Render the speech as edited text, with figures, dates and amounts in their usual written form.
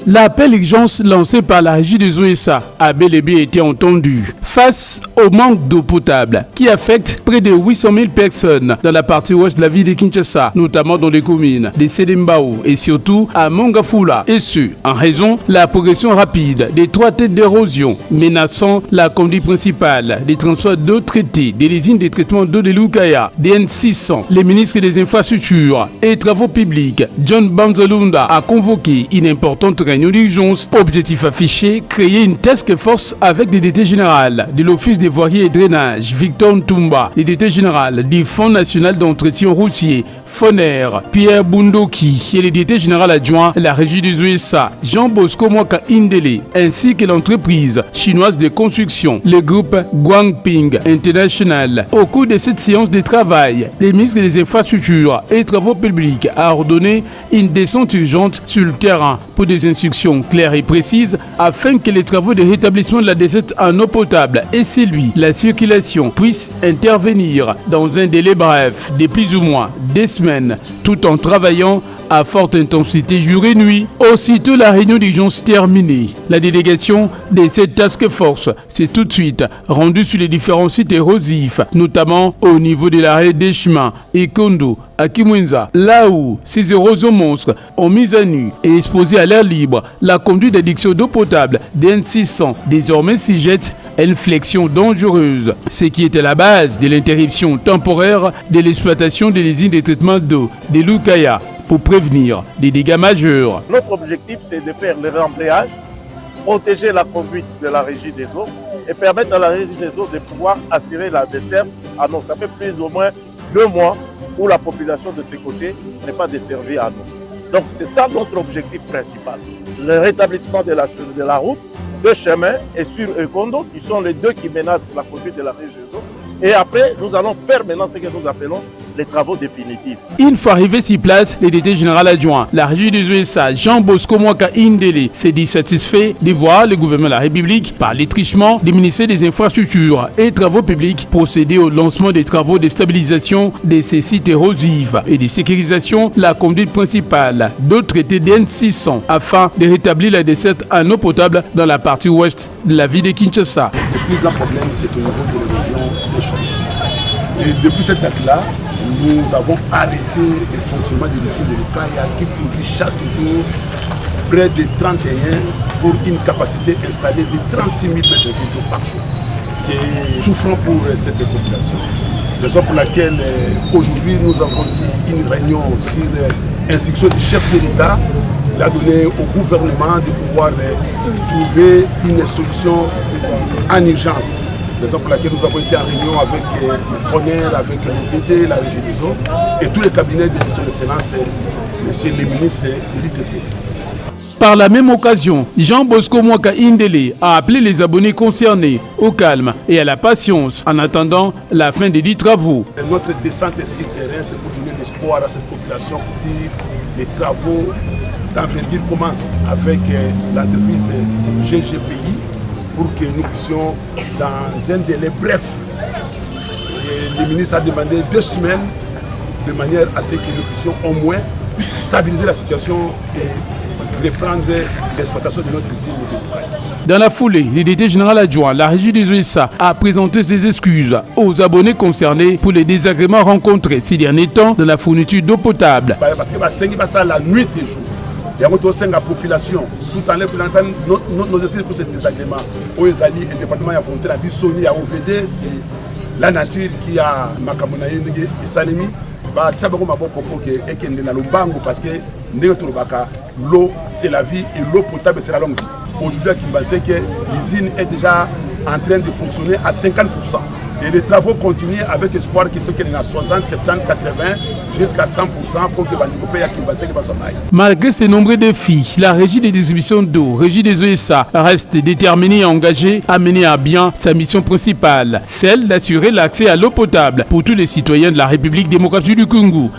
L'appel d'urgence lancé par la régie des OSA a bel et bien été entendu. Face au manque d'eau potable qui affecte près de 800 000 personnes dans la partie ouest de la ville de Kinshasa, notamment dans les communes de Sédembao et surtout à Mongafula, et ce, en raison de la progression rapide des 3 têtes d'érosion menaçant la conduite principale des transports d'eau traitée des usines de traitement d'eau de Lukaya, DN600. Les ministres des Infrastructures et Travaux Publics, John Banzalunda, a convoqué une importante réunion d'urgence. Objectif affiché, créer une task force avec le directeur général de l'Office des voiries et drainage, Victor Ntumba, le directeur général du Fonds national d'entretien routier, Foner, Pierre Bundoki et le directeur général adjoint de la régie des USA, Jean Bosco Mwaka Indele, ainsi que l'entreprise chinoise de construction, le groupe Guangping International. Au cours de cette séance de travail, le ministre des Infrastructures et Travaux Publics a ordonné une descente urgente sur le terrain pour des instructions claires et précises afin que les travaux de rétablissement de la desserte en eau potable et la circulation puissent intervenir dans un délai bref de plus ou moins 2 semaines, tout en travaillant à forte intensité jour et nuit. Aussitôt la réunion d'urgence terminée, la délégation de cette task force s'est tout de suite rendue sur les différents sites érosifs, notamment au niveau de l'arrêt des chemins et Kondo à Kimwenza, là où ces érosions monstres ont mis à nu et exposé à l'air libre la conduite d'addiction d'eau potable DN600, désormais sujette à une flexion dangereuse, ce qui était la base de l'interruption temporaire de l'exploitation des usines de traitement d'eau de Lukaya pour prévenir des dégâts majeurs. Notre objectif, c'est de faire le réemblayage, protéger la conduite de la régie des eaux et permettre à la régie des eaux de pouvoir assurer la desserte. Ah non, ça fait plus ou moins 2 mois où la population de ces côtés n'est pas desservie à nous. Donc c'est ça notre objectif principal. Le rétablissement de la route, de chemin et sur Ekondo, qui sont les 2 qui menacent la conduite de la régie des eaux. Et après, nous allons faire maintenant ce que nous appelons les travaux définitifs. Une fois arrivé sur place, le directeur général adjoint, la régie des USA, Jean Bosco Mwaka Indele, s'est dit satisfait de voir le gouvernement de la République, par l'étrichement du ministère des Infrastructures et Travaux Publics, procéder au lancement des travaux de stabilisation de ces sites érosifs et de sécurisation de la conduite principale d'eau traitée DN600 afin de rétablir la desserte en eau potable dans la partie ouest de la ville de Kinshasa. Le plus grand problème, c'est au niveau de l'érosion des chemins. Et depuis cette date-là, nous avons arrêté le fonctionnement de l'usine de Lukaya qui produit chaque jour près de 31 pour une capacité installée de 36 000 mètres cubes par jour. C'est souffrant pour cette population. Raison pour laquelle aujourd'hui nous avons eu une réunion sur instruction du chef de l'État. Il a donné au gouvernement de pouvoir trouver une solution en urgence. Raison pour laquelle nous avons été en réunion avec le Foner, avec le VD, la régie des eaux et tous les cabinets de gestion d'excellence, monsieur le ministre de l'ITP. Par la même occasion, Jean Bosco Mwaka Indele a appelé les abonnés concernés au calme et à la patience en attendant la fin des 10 travaux. Notre descente sur le terrain, c'est pour donner l'espoir à cette population pour dire les travaux d'envergure commencent avec l'entreprise GGPI pour que nous puissions, dans un délai bref, le ministre a demandé 2 semaines de manière à ce que nous puissions au moins stabiliser la situation et reprendre l'exploitation de notre usine de Lukaya. Dans la foulée, le directeur général adjoint, la régie des USA, a présenté ses excuses aux abonnés concernés pour les désagréments rencontrés ces derniers temps dans la fourniture d'eau potable. Parce que c'est la nuit et jour. Il y a la population, tout en représentant nos excuses pour ce désagrément. Au Ezali, le département de la frontière à Bissoni, à OVD, c'est la nature qui a Makamonaye et Salemi. Parce que l'eau, c'est la vie et l'eau potable, c'est la longue vie. Aujourd'hui, à Kimbasé, l'usine est déjà en train de fonctionner à 50%. Et les travaux continuent avec espoir qu'il y ait 60, 70, 80 jusqu'à 100% pour que les Kimbasé soient. Malgré ces nombreux défis, la régie des distributions d'eau, régie des OSA, reste déterminée et engagée à mener à bien sa mission principale, celle d'assurer l'accès à l'eau potable pour tous les citoyens de la République démocratique du Congo.